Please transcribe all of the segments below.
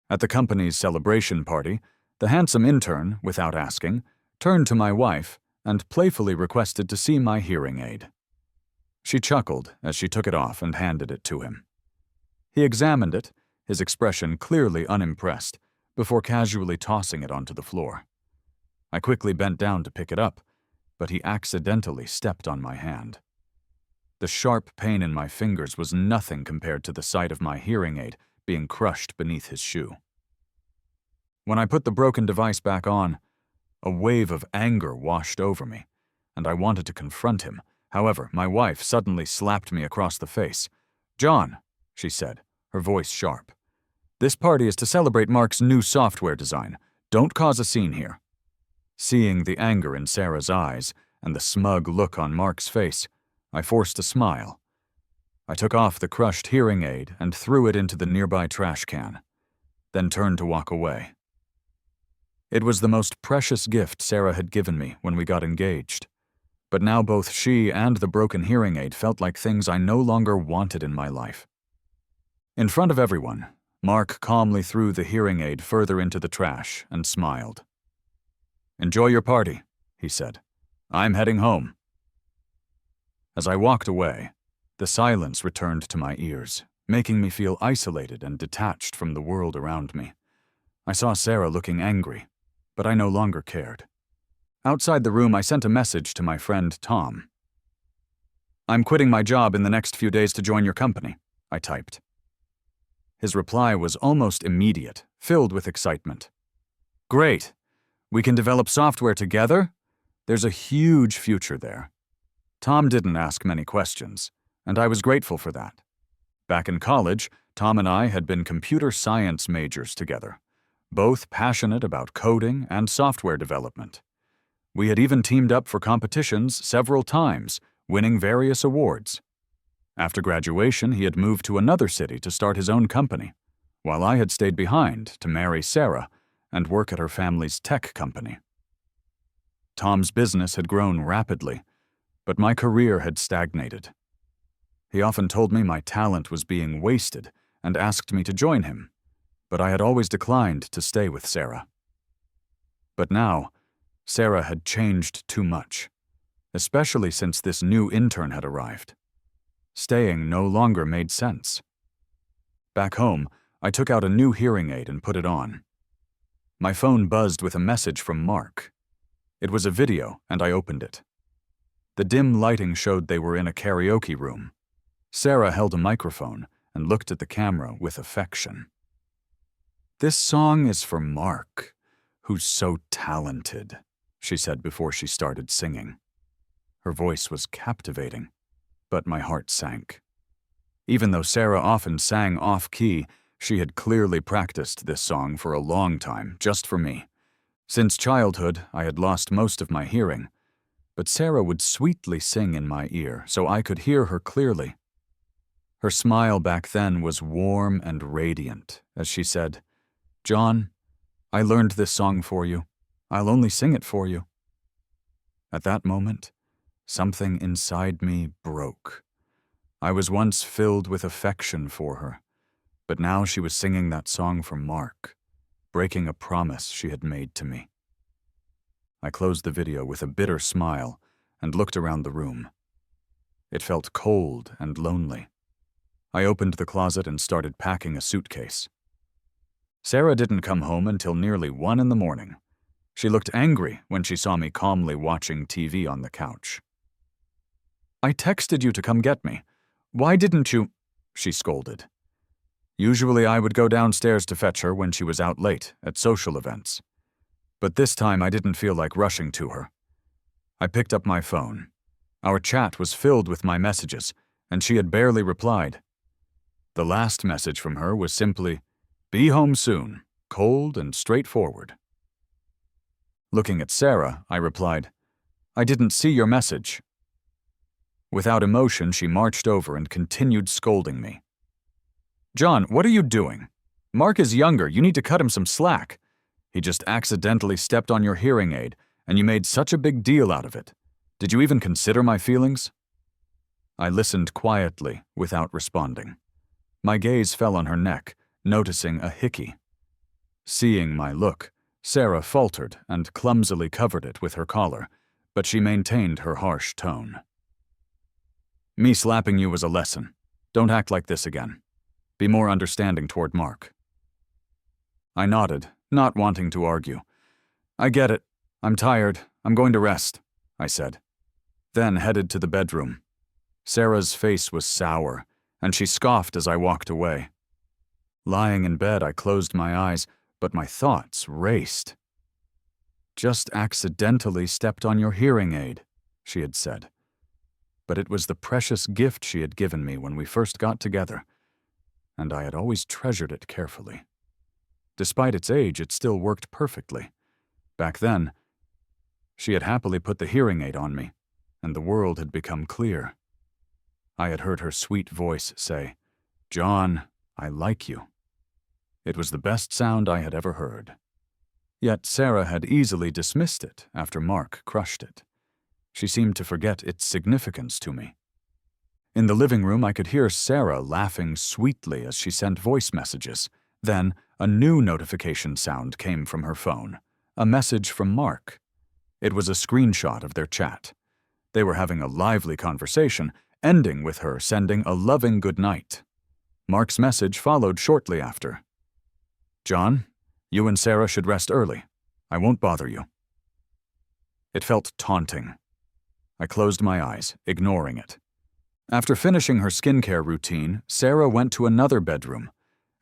At the company's celebration party, the handsome intern, without asking, turned to my wife and playfully requested to see my hearing aid. She chuckled as she took it off and handed it to him. He examined it, his expression clearly unimpressed, before casually tossing it onto the floor. I quickly bent down to pick it up, but he accidentally stepped on my hand. The sharp pain in my fingers was nothing compared to the sight of my hearing aid being crushed beneath his shoe. When I put the broken device back on, a wave of anger washed over me, and I wanted to confront him. However, my wife suddenly slapped me across the face. "John," she said, her voice sharp, "this party is to celebrate Mark's new software design. Don't cause a scene here." Seeing the anger in Sarah's eyes and the smug look on Mark's face, I forced a smile. I took off the crushed hearing aid and threw it into the nearby trash can, then turned to walk away. It was the most precious gift Sarah had given me when we got engaged, but now both she and the broken hearing aid felt like things I no longer wanted in my life. In front of everyone, Mark calmly threw the hearing aid further into the trash and smiled. "Enjoy your party," he said. "I'm heading home." As I walked away, the silence returned to my ears, making me feel isolated and detached from the world around me. I saw Sarah looking angry, but I no longer cared. Outside the room, I sent a message to my friend Tom. "I'm quitting my job in the next few days to join your company," I typed. His reply was almost immediate, filled with excitement. "Great! We can develop software together? There's a huge future there." Tom didn't ask many questions, and I was grateful for that. Back in college, Tom and I had been computer science majors together, both passionate about coding and software development. We had even teamed up for competitions several times, winning various awards. After graduation, he had moved to another city to start his own company, while I had stayed behind to marry Sarah and work at her family's tech company. Tom's business had grown rapidly, but my career had stagnated. He often told me my talent was being wasted and asked me to join him, but I had always declined to stay with Sarah. But now, Sarah had changed too much, especially since this new intern had arrived. Staying no longer made sense. Back home, I took out a new hearing aid and put it on. My phone buzzed with a message from Mark. It was a video, and I opened it. The dim lighting showed they were in a karaoke room. Sarah held a microphone and looked at the camera with affection. "This song is for Mark, who's so talented," she said before she started singing. Her voice was captivating, but my heart sank. Even though Sarah often sang off-key, she had clearly practiced this song for a long time, just for me. Since childhood, I had lost most of my hearing, but Sarah would sweetly sing in my ear so I could hear her clearly. Her smile back then was warm and radiant as she said, "John, I learned this song for you. I'll only sing it for you." At that moment, something inside me broke. I was once filled with affection for her, but now she was singing that song for Mark, breaking a promise she had made to me. I closed the video with a bitter smile and looked around the room. It felt cold and lonely. I opened the closet and started packing a suitcase. Sarah didn't come home until nearly 1 in the morning. She looked angry when she saw me calmly watching TV on the couch. "I texted you to come get me. Why didn't you?" she scolded. Usually I would go downstairs to fetch her when she was out late at social events. But this time I didn't feel like rushing to her. I picked up my phone. Our chat was filled with my messages, and she had barely replied. The last message from her was simply, "Be home soon," cold and straightforward. Looking at Sarah, I replied, "I didn't see your message." Without emotion, she marched over and continued scolding me. "John, what are you doing? Mark is younger, you need to cut him some slack. He just accidentally stepped on your hearing aid, and you made such a big deal out of it. Did you even consider my feelings?" I listened quietly, without responding. My gaze fell on her neck, noticing a hickey. Seeing my look, Sarah faltered and clumsily covered it with her collar, but she maintained her harsh tone. "Me slapping you was a lesson. Don't act like this again. Be more understanding toward Mark." I nodded, not wanting to argue. "I get it. I'm tired. I'm going to rest," I said. Then headed to the bedroom. Sarah's face was sour, and she scoffed as I walked away. Lying in bed, I closed my eyes, but my thoughts raced. "Just accidentally stepped on your hearing aid," she had said. But it was the precious gift she had given me when we first got together, and I had always treasured it carefully. Despite its age, it still worked perfectly. Back then, she had happily put the hearing aid on me, and the world had become clear. I had heard her sweet voice say, "John, I like you." It was the best sound I had ever heard. Yet Sarah had easily dismissed it after Mark crushed it. She seemed to forget its significance to me. In the living room, I could hear Sarah laughing sweetly as she sent voice messages. Then, a new notification sound came from her phone, a message from Mark. It was a screenshot of their chat. They were having a lively conversation, ending with her sending a loving goodnight. Mark's message followed shortly after. "John, you and Sarah should rest early. I won't bother you." It felt taunting. I closed my eyes, ignoring it. After finishing her skincare routine, Sarah went to another bedroom.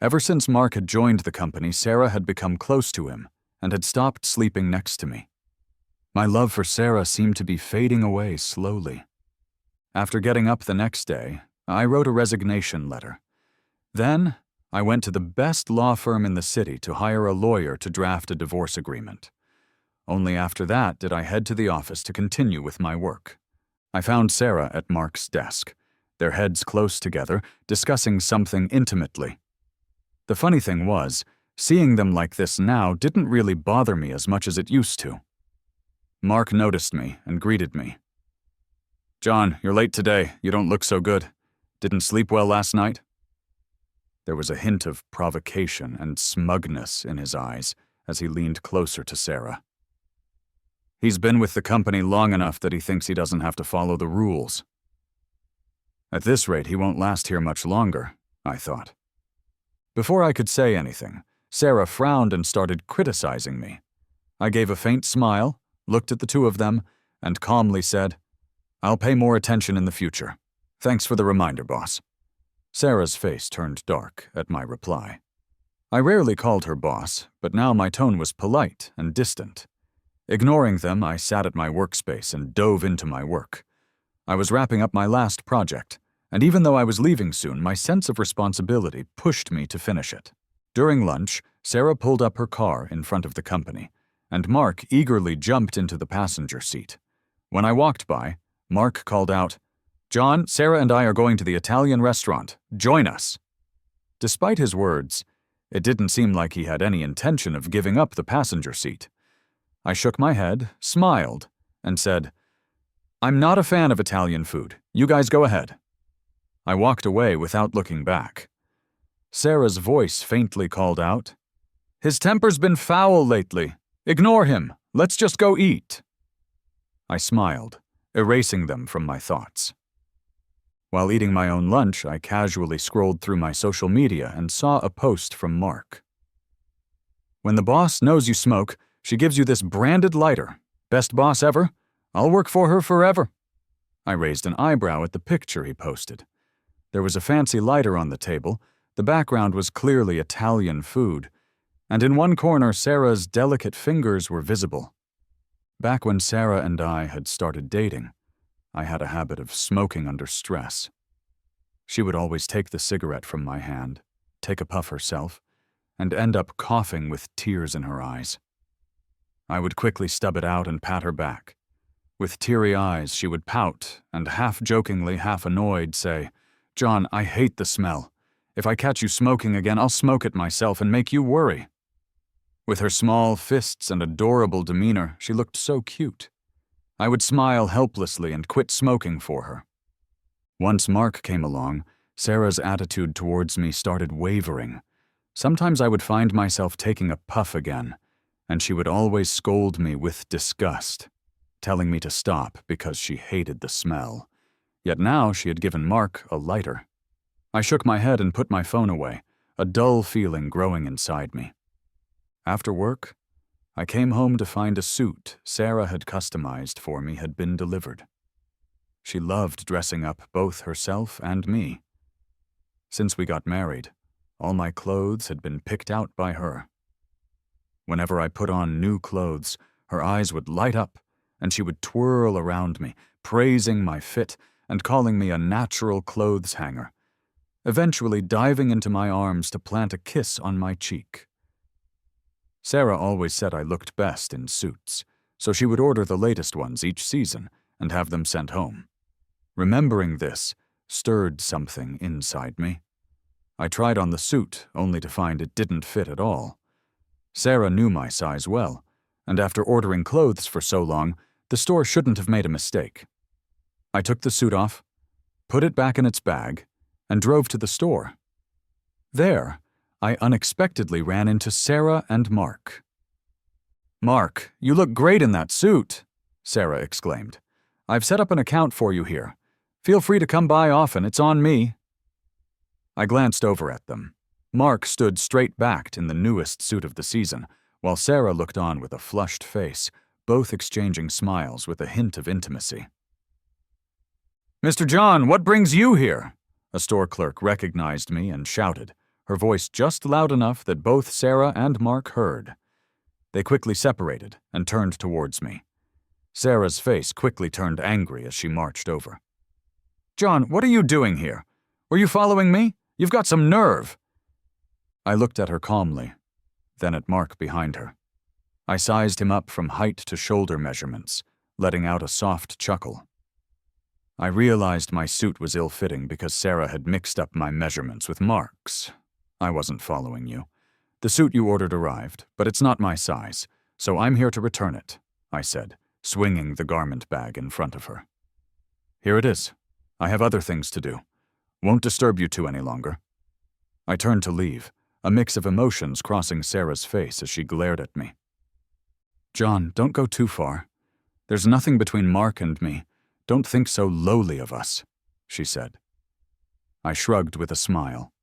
Ever since Mark had joined the company, Sarah had become close to him and had stopped sleeping next to me. My love for Sarah seemed to be fading away slowly. After getting up the next day, I wrote a resignation letter. Then, I went to the best law firm in the city to hire a lawyer to draft a divorce agreement. Only after that did I head to the office to continue with my work. I found Sarah at Mark's desk, their heads close together, discussing something intimately. The funny thing was, seeing them like this now didn't really bother me as much as it used to. Mark noticed me and greeted me. "John, you're late today. You don't look so good. Didn't sleep well last night?" There was a hint of provocation and smugness in his eyes as he leaned closer to Sarah. "He's been with the company long enough that he thinks he doesn't have to follow the rules." At this rate, he won't last here much longer, I thought. Before I could say anything, Sarah frowned and started criticizing me. I gave a faint smile, looked at the two of them, and calmly said, "I'll pay more attention in the future. Thanks for the reminder, boss." Sarah's face turned dark at my reply. I rarely called her boss, but now my tone was polite and distant. Ignoring them, I sat at my workspace and dove into my work. I was wrapping up my last project, and even though I was leaving soon, my sense of responsibility pushed me to finish it. During lunch, Sarah pulled up her car in front of the company, and Mark eagerly jumped into the passenger seat. When I walked by, Mark called out, "John, Sarah and I are going to the Italian restaurant. Join us." Despite his words, it didn't seem like he had any intention of giving up the passenger seat. I shook my head, smiled, and said, "I'm not a fan of Italian food. You guys go ahead." I walked away without looking back. Sarah's voice faintly called out, "His temper's been foul lately. Ignore him. Let's just go eat." I smiled, erasing them from my thoughts. While eating my own lunch, I casually scrolled through my social media and saw a post from Mark. "When the boss knows you smoke, she gives you this branded lighter. Best boss ever? I'll work for her forever." I raised an eyebrow at the picture he posted. There was a fancy lighter on the table, the background was clearly Italian food, and in one corner Sarah's delicate fingers were visible. Back when Sarah and I had started dating, I had a habit of smoking under stress. She would always take the cigarette from my hand, take a puff herself, and end up coughing with tears in her eyes. I would quickly stub it out and pat her back. With teary eyes, she would pout and, half-jokingly, half-annoyed, say, "John, I hate the smell. If I catch you smoking again, I'll smoke it myself and make you worry." With her small fists and adorable demeanor, she looked so cute. I would smile helplessly and quit smoking for her. Once Mark came along, Sarah's attitude towards me started wavering. Sometimes I would find myself taking a puff again, and she would always scold me with disgust, telling me to stop because she hated the smell. Yet now she had given Mark a lighter. I shook my head and put my phone away, a dull feeling growing inside me. After work, I came home to find a suit Sarah had customized for me had been delivered. She loved dressing up both herself and me. Since we got married, all my clothes had been picked out by her. Whenever I put on new clothes, her eyes would light up, and she would twirl around me, praising my fit and calling me a natural clothes hanger, eventually diving into my arms to plant a kiss on my cheek. Sarah always said I looked best in suits, so she would order the latest ones each season and have them sent home. Remembering this stirred something inside me. I tried on the suit, only to find it didn't fit at all. Sarah knew my size well, and after ordering clothes for so long, the store shouldn't have made a mistake. I took the suit off, put it back in its bag, and drove to the store. There, I unexpectedly ran into Sarah and Mark. "Mark, you look great in that suit," Sarah exclaimed. "I've set up an account for you here. Feel free to come by often, it's on me." I glanced over at them. Mark stood straight-backed in the newest suit of the season, while Sarah looked on with a flushed face, both exchanging smiles with a hint of intimacy. "Mr. John, what brings you here?" A store clerk recognized me and shouted, her voice just loud enough that both Sarah and Mark heard. They quickly separated and turned towards me. Sarah's face quickly turned angry as she marched over. "John, what are you doing here? Were you following me? You've got some nerve." I looked at her calmly, then at Mark behind her. I sized him up from height to shoulder measurements, letting out a soft chuckle. I realized my suit was ill-fitting because Sarah had mixed up my measurements with Mark's. I wasn't following you. The suit you ordered arrived, but it's not my size, so I'm here to return it, I said, swinging the garment bag in front of her. "Here it is. I have other things to do. Won't disturb you two any longer." I turned to leave, a mix of emotions crossing Sarah's face as she glared at me. "John, don't go too far. There's nothing between Mark and me. Don't think so lowly of us," she said. I shrugged with a smile.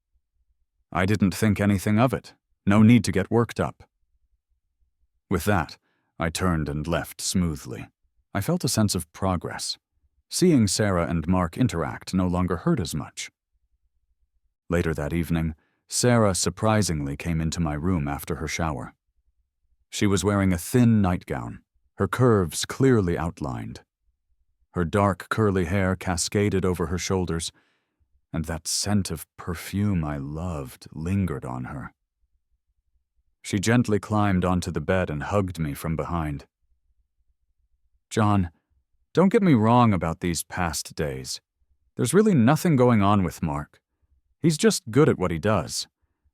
I didn't think anything of it. No need to get worked up. With that, I turned and left smoothly. I felt a sense of progress. Seeing Sarah and Mark interact no longer hurt as much. Later that evening, Sarah surprisingly came into my room after her shower. She was wearing a thin nightgown, her curves clearly outlined. Her dark curly hair cascaded over her shoulders, and that scent of perfume I loved lingered on her. She gently climbed onto the bed and hugged me from behind. "John, don't get me wrong about these past days. There's really nothing going on with Mark. He's just good at what he does,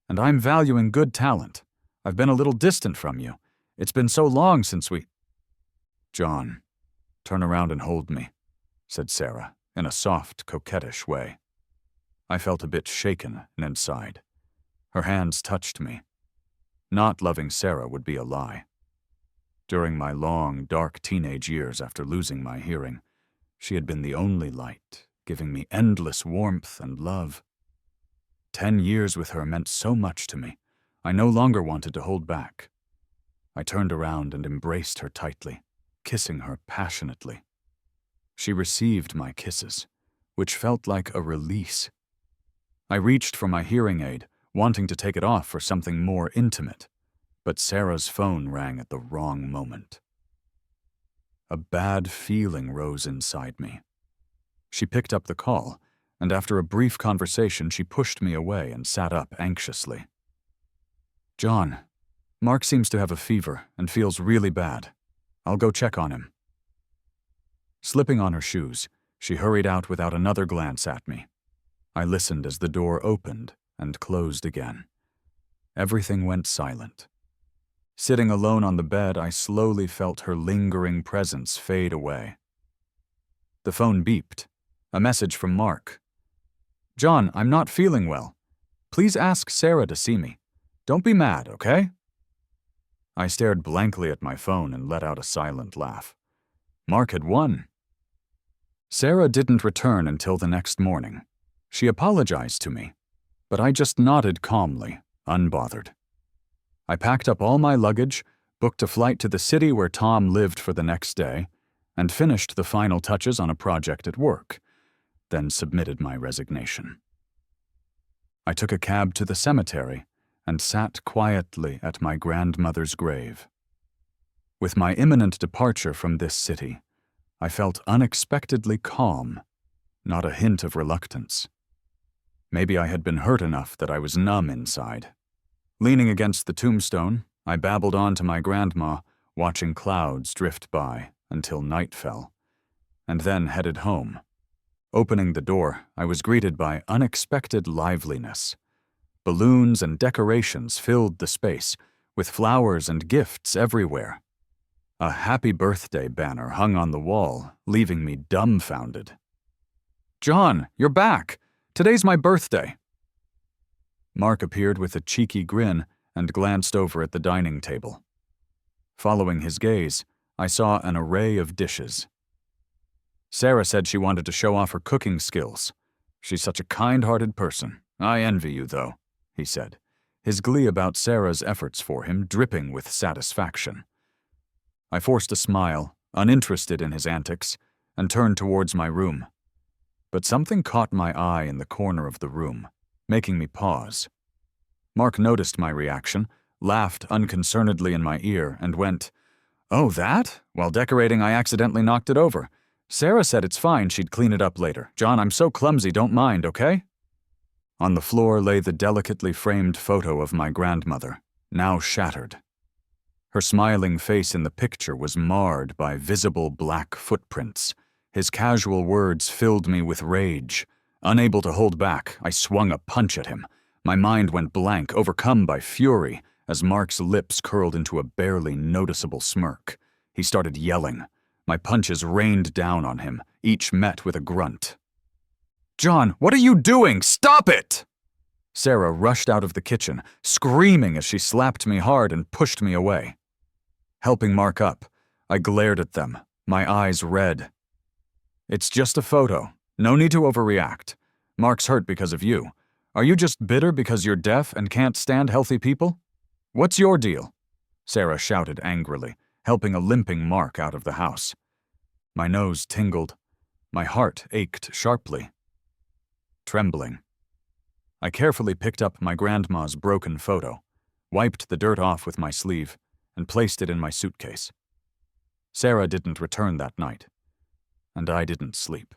and I'm valuing good talent. I've been a little distant from you. It's been so long since we—" "John, turn around and hold me," said Sarah, in a soft, coquettish way. I felt a bit shaken inside. Her hands touched me. Not loving Sarah would be a lie. During my long, dark teenage years after losing my hearing, she had been the only light, giving me endless warmth and love. 10 years with her meant so much to me. I no longer wanted to hold back. I turned around and embraced her tightly, kissing her passionately. She received my kisses, which felt like a release. I reached for my hearing aid, wanting to take it off for something more intimate, but Sarah's phone rang at the wrong moment. A bad feeling rose inside me. She picked up the call, and after a brief conversation, she pushed me away and sat up anxiously. "John, Mark seems to have a fever and feels really bad. I'll go check on him." Slipping on her shoes, she hurried out without another glance at me. I listened as the door opened and closed again. Everything went silent. Sitting alone on the bed, I slowly felt her lingering presence fade away. The phone beeped. A message from Mark. "John, I'm not feeling well. Please ask Sarah to see me. Don't be mad, okay? I stared blankly at my phone and let out a silent laugh. Mark had won. Sarah didn't return until the next morning. She apologized to me, but I just nodded calmly, unbothered. I packed up all my luggage, booked a flight to the city where Tom lived for the next day, and finished the final touches on a project at work, then submitted my resignation. I took a cab to the cemetery and sat quietly at my grandmother's grave. With my imminent departure from this city, I felt unexpectedly calm, not a hint of reluctance. Maybe I had been hurt enough that I was numb inside. Leaning against the tombstone, I babbled on to my grandma, watching clouds drift by until night fell, and then headed home. Opening the door, I was greeted by unexpected liveliness. Balloons and decorations filled the space, with flowers and gifts everywhere. A happy birthday banner hung on the wall, leaving me dumbfounded. "John, you're back! Today's my birthday!" Mark appeared with a cheeky grin and glanced over at the dining table. Following his gaze, I saw an array of dishes. "Sarah said she wanted to show off her cooking skills. She's such a kind-hearted person. I envy you, though," he said, his glee about Sarah's efforts for him dripping with satisfaction. I forced a smile, uninterested in his antics, and turned towards my room. But something caught my eye in the corner of the room, making me pause. Mark noticed my reaction, laughed unconcernedly in my ear, and went, "Oh, that? While decorating, I accidentally knocked it over. Sarah said it's fine, she'd clean it up later. John, I'm so clumsy, don't mind, okay?" On the floor lay the delicately framed photo of my grandmother, now shattered. Her smiling face in the picture was marred by visible black footprints. His casual words filled me with rage. Unable to hold back, I swung a punch at him. My mind went blank, overcome by fury, as Mark's lips curled into a barely noticeable smirk. He started yelling. My punches rained down on him, each met with a grunt. "John, what are you doing? Stop it!" Sarah rushed out of the kitchen, screaming as she slapped me hard and pushed me away. Helping Mark up, I glared at them, my eyes red. "It's just a photo. No need to overreact. Mark's hurt because of you. Are you just bitter because you're deaf and can't stand healthy people? What's your deal?" Sarah shouted angrily, helping a limping Mark out of the house. My nose tingled. My heart ached sharply. Trembling, I carefully picked up my grandma's broken photo, wiped the dirt off with my sleeve, and placed it in my suitcase. Sarah didn't return that night, and I didn't sleep.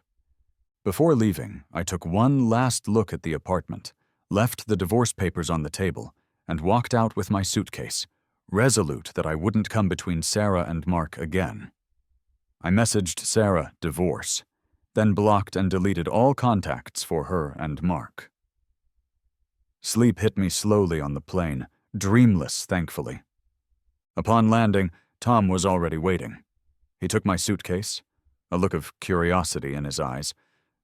Before leaving, I took one last look at the apartment, left the divorce papers on the table, and walked out with my suitcase, resolute that I wouldn't come between Sarah and Mark again. I messaged Sarah, divorce, then blocked and deleted all contacts for her and Mark. Sleep hit me slowly on the plane, dreamless, thankfully. Upon landing, Tom was already waiting. He took my suitcase, a look of curiosity in his eyes,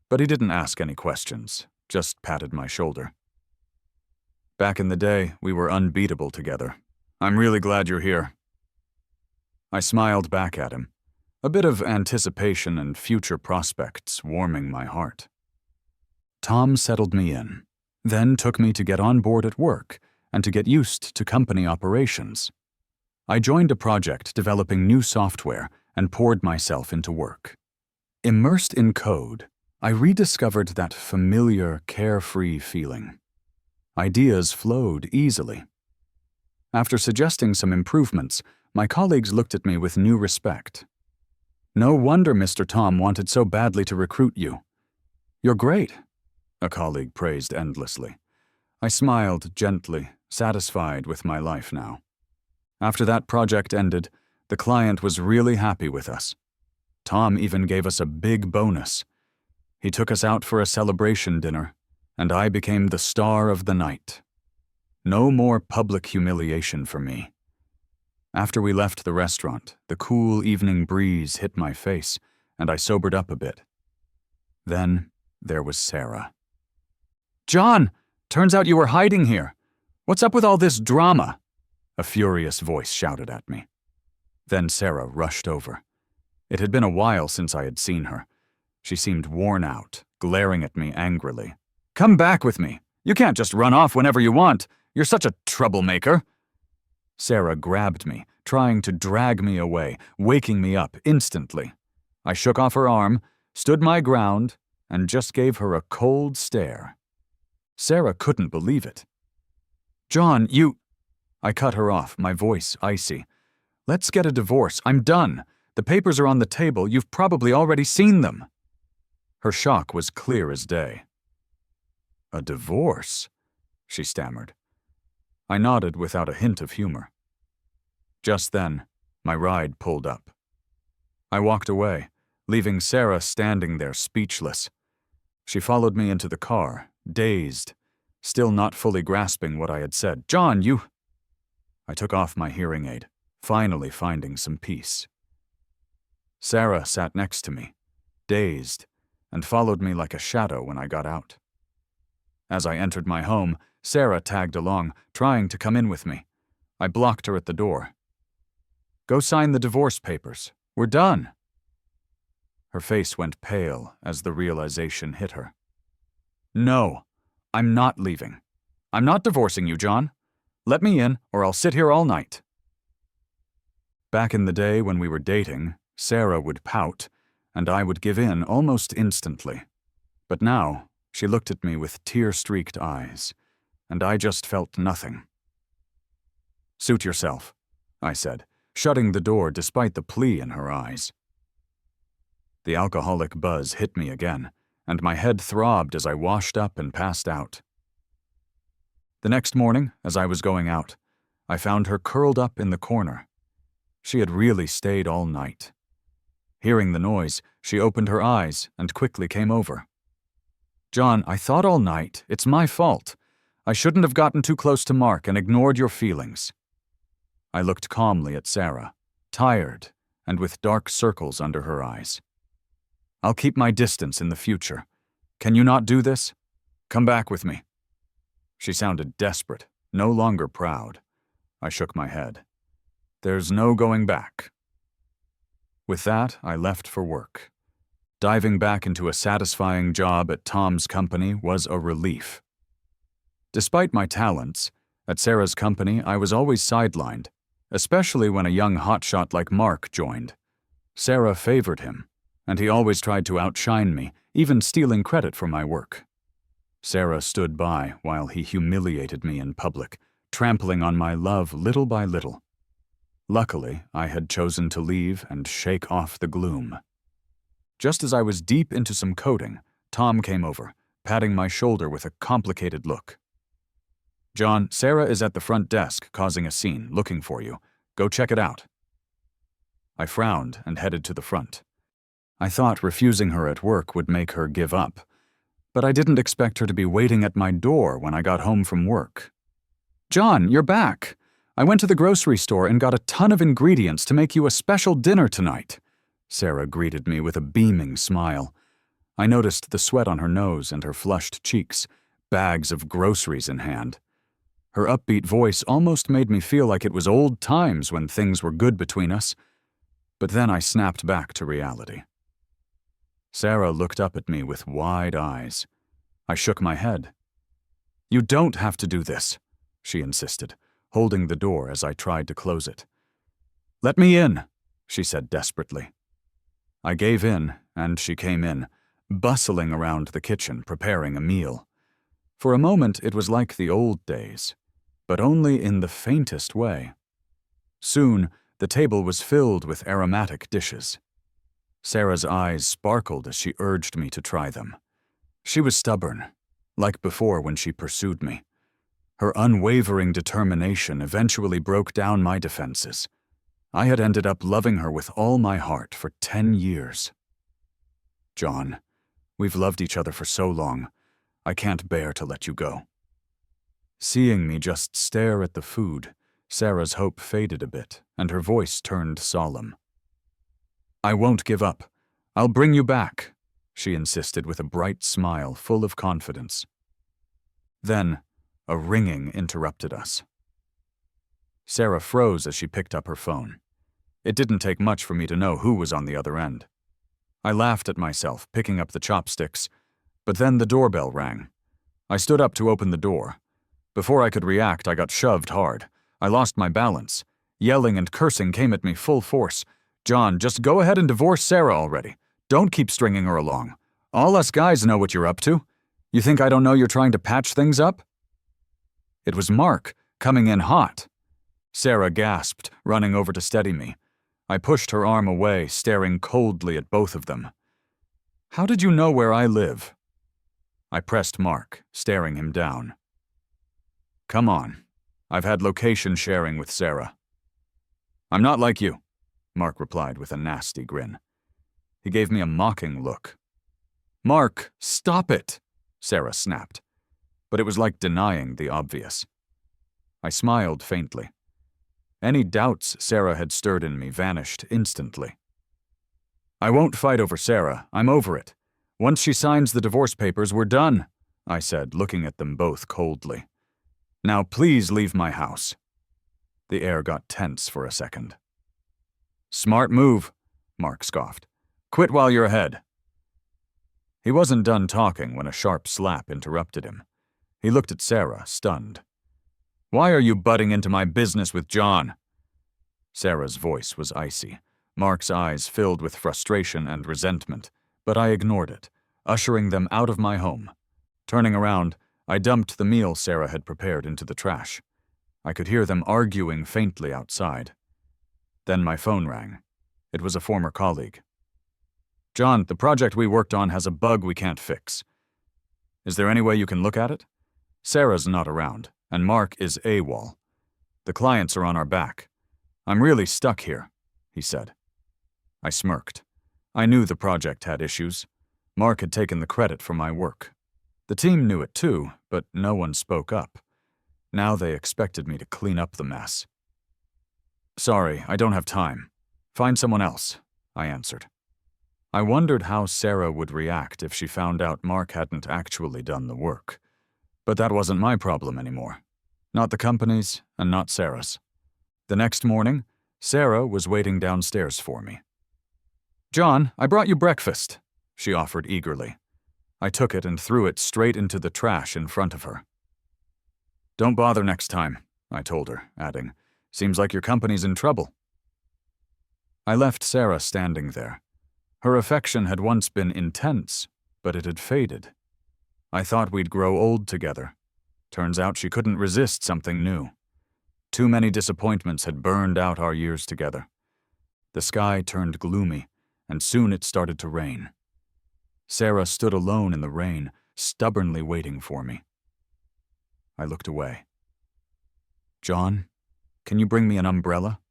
but he didn't ask any questions, just patted my shoulder. "Back in the day, we were unbeatable together. I'm really glad you're here." I smiled back at him, a bit of anticipation and future prospects warming my heart. Tom settled me in, then took me to get on board at work and to get used to company operations. I joined a project developing new software and poured myself into work. Immersed in code, I rediscovered that familiar, carefree feeling. Ideas flowed easily. After suggesting some improvements, my colleagues looked at me with new respect. "No wonder Mr. Tom wanted so badly to recruit you. You're great," a colleague praised endlessly. I smiled gently, satisfied with my life now. After that project ended, the client was really happy with us. Tom even gave us a big bonus. He took us out for a celebration dinner, and I became the star of the night. No more public humiliation for me. After we left the restaurant, the cool evening breeze hit my face, and I sobered up a bit. Then there was Sarah. "John, turns out you were hiding here. What's up with all this drama?" a furious voice shouted at me. Then Sarah rushed over. It had been a while since I had seen her. She seemed worn out, glaring at me angrily. "Come back with me. You can't just run off whenever you want. You're such a troublemaker." Sarah grabbed me, trying to drag me away, waking me up instantly. I shook off her arm, stood my ground, and just gave her a cold stare. Sarah couldn't believe it. "John, you—" I cut her off, my voice icy. "Let's get a divorce. I'm done. The papers are on the table. You've probably already seen them." Her shock was clear as day. "A divorce?" she stammered. I nodded without a hint of humor. Just then, my ride pulled up. I walked away, leaving Sarah standing there speechless. She followed me into the car, dazed, still not fully grasping what I had said. "John, you—" I took off my hearing aid, finally finding some peace. Sarah sat next to me, dazed, and followed me like a shadow when I got out. As I entered my home, Sarah tagged along, trying to come in with me. I blocked her at the door. "Go sign the divorce papers. We're done." Her face went pale as the realization hit her. "No, I'm not leaving. I'm not divorcing you, John. Let me in, or I'll sit here all night." Back in the day when we were dating, Sarah would pout, and I would give in almost instantly. But now, she looked at me with tear-streaked eyes, and I just felt nothing. "Suit yourself," I said, shutting the door despite the plea in her eyes. The alcoholic buzz hit me again, and my head throbbed as I washed up and passed out. The next morning, as I was going out, I found her curled up in the corner. She had really stayed all night. Hearing the noise, she opened her eyes and quickly came over. "John, I thought all night. It's my fault. I shouldn't have gotten too close to Mark and ignored your feelings." I looked calmly at Sarah, tired and with dark circles under her eyes. "I'll keep my distance in the future. Can you not do this? Come back with me." She sounded desperate, no longer proud. I shook my head. "There's no going back." With that, I left for work. Diving back into a satisfying job at Tom's company was a relief. Despite my talents, at Sarah's company I was always sidelined, especially when a young hotshot like Mark joined. Sarah favored him, and he always tried to outshine me, even stealing credit for my work. Sarah stood by while he humiliated me in public, trampling on my love little by little. Luckily, I had chosen to leave and shake off the gloom. Just as I was deep into some coding, Tom came over, patting my shoulder with a complicated look. "John, Sarah is at the front desk causing a scene, looking for you. Go check it out." I frowned and headed to the front. I thought refusing her at work would make her give up, but I didn't expect her to be waiting at my door when I got home from work. "John, you're back. I went to the grocery store and got a ton of ingredients to make you a special dinner tonight." Sarah greeted me with a beaming smile. I noticed the sweat on her nose and her flushed cheeks, bags of groceries in hand. Her upbeat voice almost made me feel like it was old times when things were good between us. But then I snapped back to reality. Sarah looked up at me with wide eyes. I shook my head. "You don't have to do this," she insisted, holding the door as I tried to close it. "Let me in," she said desperately. I gave in, and she came in, bustling around the kitchen, preparing a meal. For a moment it was like the old days, but only in the faintest way. Soon, the table was filled with aromatic dishes. Sarah's eyes sparkled as she urged me to try them. She was stubborn, like before when she pursued me. Her unwavering determination eventually broke down my defenses. I had ended up loving her with all my heart for 10 years. "John, we've loved each other for so long. I can't bear to let you go." Seeing me just stare at the food, Sarah's hope faded a bit, and her voice turned solemn. "I won't give up. I'll bring you back," she insisted with a bright smile full of confidence. Then, A ringing interrupted us. Sarah froze as she picked up her phone. It didn't take much for me to know who was on the other end. I laughed at myself, picking up the chopsticks, but then the doorbell rang. I stood up to open the door. Before I could react, I got shoved hard. I lost my balance. Yelling and cursing came at me full force. "John, just go ahead and divorce Sarah already. Don't keep stringing her along. All us guys know what you're up to. You think I don't know you're trying to patch things up?" It was Mark, coming in hot. Sarah gasped, running over to steady me. I pushed her arm away, staring coldly at both of them. "How did you know where I live?" I pressed Mark, staring him down. "Come on. I've had location sharing with Sarah." "I'm not like you," Mark replied with a nasty grin. He gave me a mocking look. "Mark, stop it," Sarah snapped. But it was like denying the obvious. I smiled faintly. Any doubts Sarah had stirred in me vanished instantly. "I won't fight over Sarah. I'm over it. Once she signs the divorce papers, we're done," I said, looking at them both coldly. "Now please leave my house." The air got tense for a second. "Smart move," Mark scoffed. "Quit while you're ahead." He wasn't done talking when a sharp slap interrupted him. He looked at Sarah, stunned. "Why are you butting into my business with John?" Sarah's voice was icy. Mark's eyes filled with frustration and resentment, but I ignored it, ushering them out of my home. Turning around, I dumped the meal Sarah had prepared into the trash. I could hear them arguing faintly outside. Then my phone rang. It was a former colleague. "John, the project we worked on has a bug we can't fix. Is there any way you can look at it? Sarah's not around, and Mark is AWOL. The clients are on our back. I'm really stuck here," he said. I smirked. I knew the project had issues. Mark had taken the credit for my work. The team knew it too, but no one spoke up. Now they expected me to clean up the mess. "Sorry, I don't have time. Find someone else," I answered. I wondered how Sarah would react if she found out Mark hadn't actually done the work. But that wasn't my problem anymore. Not the company's, and not Sarah's. The next morning, Sarah was waiting downstairs for me. "John, I brought you breakfast," she offered eagerly. I took it and threw it straight into the trash in front of her. "Don't bother next time," I told her, adding, "Seems like your company's in trouble." I left Sarah standing there. Her affection had once been intense, but it had faded. I thought we'd grow old together. Turns out she couldn't resist something new. Too many disappointments had burned out our years together. The sky turned gloomy, and soon it started to rain. Sarah stood alone in the rain, stubbornly waiting for me. I looked away. "John, can you bring me an umbrella?"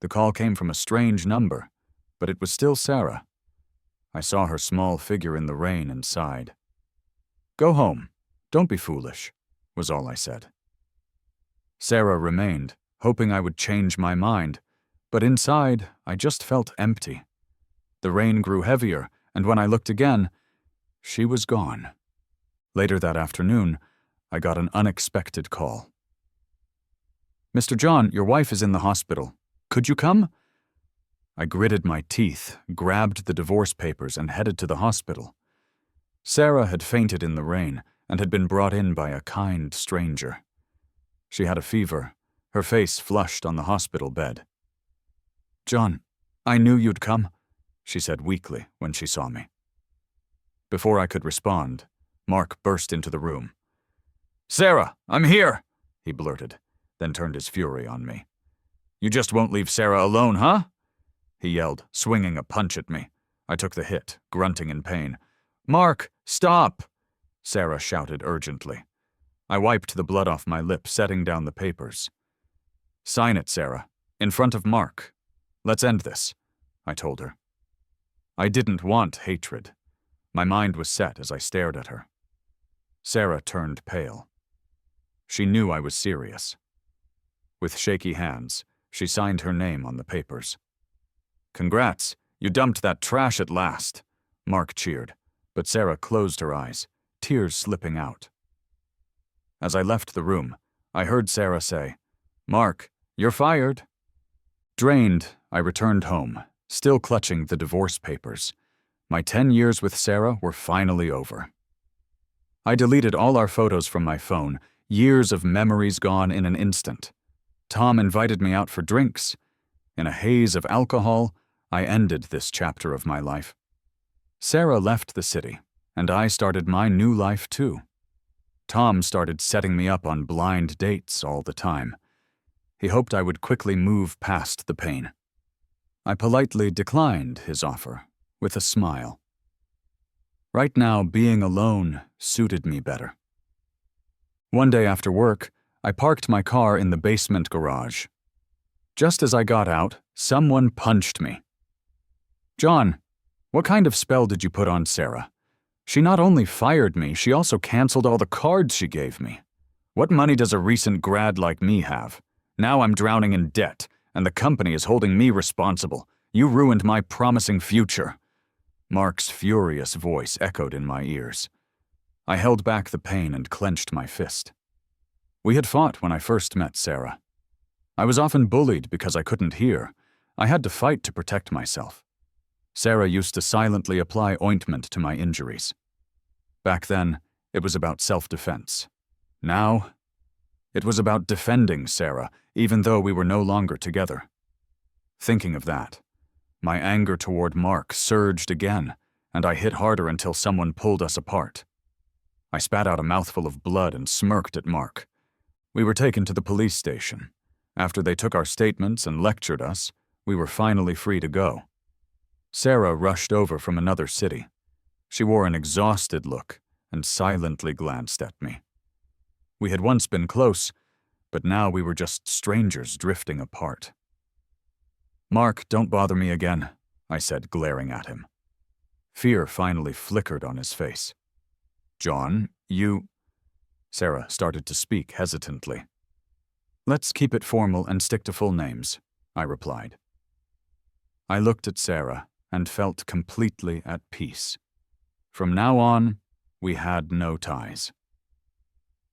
The call came from a strange number, but it was still Sarah. I saw her small figure in the rain and sighed. "Go home. Don't be foolish," was all I said. Sarah remained, hoping I would change my mind, but inside I just felt empty. The rain grew heavier, and when I looked again, she was gone. Later that afternoon, I got an unexpected call. "Mr. John, your wife is in the hospital. Could you come?" I gritted my teeth, grabbed the divorce papers, and headed to the hospital. Sarah had fainted in the rain and had been brought in by a kind stranger. She had a fever, her face flushed on the hospital bed. "John, I knew you'd come," she said weakly when she saw me. Before I could respond, Mark burst into the room. "Sarah, I'm here," he blurted, then turned his fury on me. "You just won't leave Sarah alone, huh?" he yelled, swinging a punch at me. I took the hit, grunting in pain. "Mark, stop!" Sarah shouted urgently. I wiped the blood off my lip, setting down the papers. "Sign it, Sarah, in front of Mark. Let's end this," I told her. I didn't want hatred. My mind was set as I stared at her. Sarah turned pale. She knew I was serious. With shaky hands, she signed her name on the papers. "Congrats, you dumped that trash at last," Mark cheered, but Sarah closed her eyes, tears slipping out. As I left the room, I heard Sarah say, "Mark, you're fired." Drained, I returned home, still clutching the divorce papers. My 10 years with Sarah were finally over. I deleted all our photos from my phone, years of memories gone in an instant. Tom invited me out for drinks. In a haze of alcohol, I ended this chapter of my life. Sarah left the city, and I started my new life too. Tom started setting me up on blind dates all the time. He hoped I would quickly move past the pain. I politely declined his offer, with a smile. Right now, being alone suited me better. One day after work, I parked my car in the basement garage. Just as I got out, someone punched me. "John, what kind of spell did you put on Sarah? She not only fired me, she also canceled all the cards she gave me. What money does a recent grad like me have? Now I'm drowning in debt, and the company is holding me responsible. You ruined my promising future." Mark's furious voice echoed in my ears. I held back the pain and clenched my fist. We had fought when I first met Sarah. I was often bullied because I couldn't hear. I had to fight to protect myself. Sarah used to silently apply ointment to my injuries. Back then, it was about self-defense. Now, it was about defending Sarah, even though we were no longer together. Thinking of that, my anger toward Mark surged again, and I hit harder until someone pulled us apart. I spat out a mouthful of blood and smirked at Mark. We were taken to the police station. After they took our statements and lectured us, we were finally free to go. Sarah rushed over from another city. She wore an exhausted look and silently glanced at me. We had once been close, but now we were just strangers drifting apart. "Mark, don't bother me again," I said, glaring at him. Fear finally flickered on his face. "John, you—" Sarah started to speak hesitantly. "Let's keep it formal and stick to full names," I replied. I looked at Sarah and felt completely at peace. From now on, we had no ties.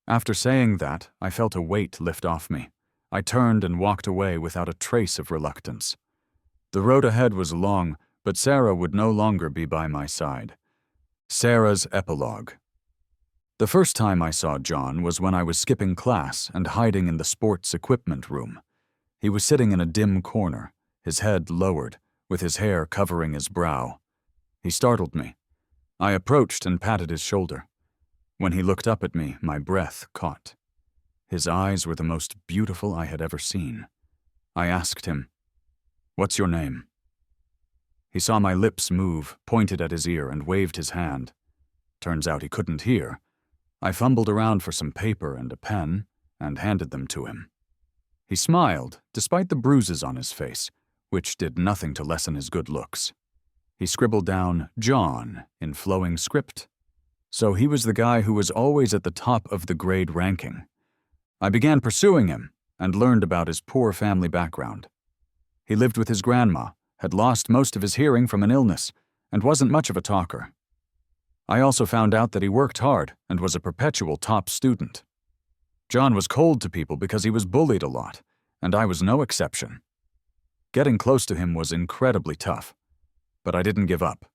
After saying that, I felt a weight lift off me. I turned and walked away without a trace of reluctance. The road ahead was long, but Sarah would no longer be by my side. Sarah's epilogue. The first time I saw John was when I was skipping class and hiding in the sports equipment room. He was sitting in a dim corner, his head lowered, with his hair covering his brow. He startled me. I approached and patted his shoulder. When he looked up at me, my breath caught. His eyes were the most beautiful I had ever seen. I asked him, "What's your name?" He saw my lips move, pointed at his ear, and waved his hand. Turns out he couldn't hear. I fumbled around for some paper and a pen and handed them to him. He smiled, despite the bruises on his face, which did nothing to lessen his good looks. He scribbled down John in flowing script. So he was the guy who was always at the top of the grade ranking. I began pursuing him and learned about his poor family background. He lived with his grandma, had lost most of his hearing from an illness, and wasn't much of a talker. I also found out that he worked hard and was a perpetual top student. John was cold to people because he was bullied a lot, and I was no exception. Getting close to him was incredibly tough, but I didn't give up.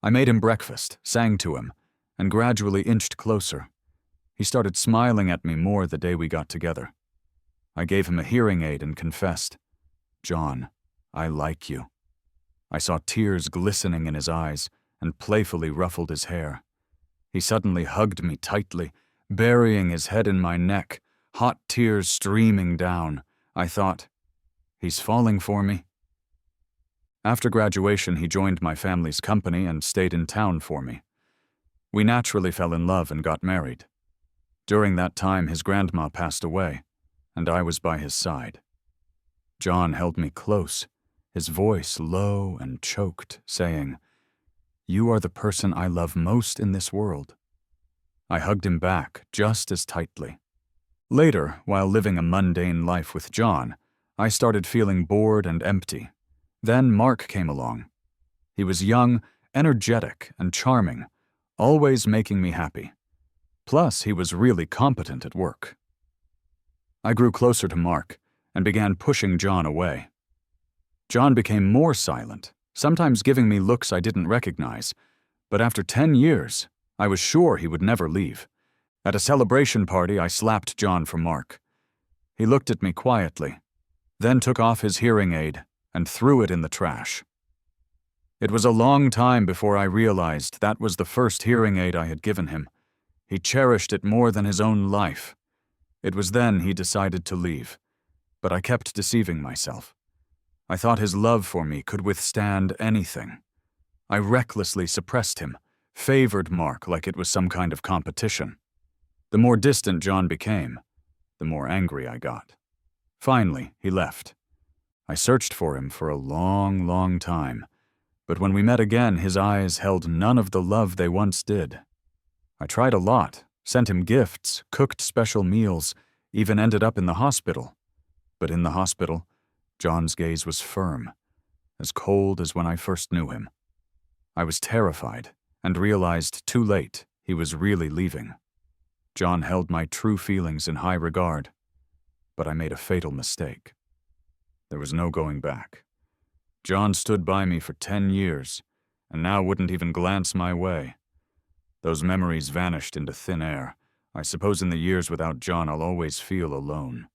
I made him breakfast, sang to him, and gradually inched closer. He started smiling at me more the day we got together. I gave him a hearing aid and confessed, "John, I like you." I saw tears glistening in his eyes and playfully ruffled his hair. He suddenly hugged me tightly, burying his head in my neck, hot tears streaming down. I thought, he's falling for me. After graduation, he joined my family's company and stayed in town for me. We naturally fell in love and got married. During that time, his grandma passed away, and I was by his side. John held me close, his voice low and choked, saying, "You are the person I love most in this world." I hugged him back just as tightly. Later, while living a mundane life with John, I started feeling bored and empty. Then Mark came along. He was young, energetic, and charming, always making me happy. Plus, he was really competent at work. I grew closer to Mark and began pushing John away. John became more silent, sometimes giving me looks I didn't recognize, but after 10 years, I was sure he would never leave. At a celebration party, I slapped John for Mark. He looked at me quietly, then took off his hearing aid and threw it in the trash. It was a long time before I realized that was the first hearing aid I had given him. He cherished it more than his own life. It was then he decided to leave, but I kept deceiving myself. I thought his love for me could withstand anything. I recklessly suppressed him, favored Mark like it was some kind of competition. The more distant John became, the more angry I got. Finally, he left. I searched for him for a long, long time, but when we met again, his eyes held none of the love they once did. I tried a lot, sent him gifts, cooked special meals, even ended up in the hospital. But in the hospital, John's gaze was firm, as cold as when I first knew him. I was terrified and realized too late he was really leaving. John held my true feelings in high regard, but I made a fatal mistake. There was no going back. John stood by me for 10 years, and now wouldn't even glance my way. Those memories vanished into thin air. I suppose in the years without John I'll always feel alone.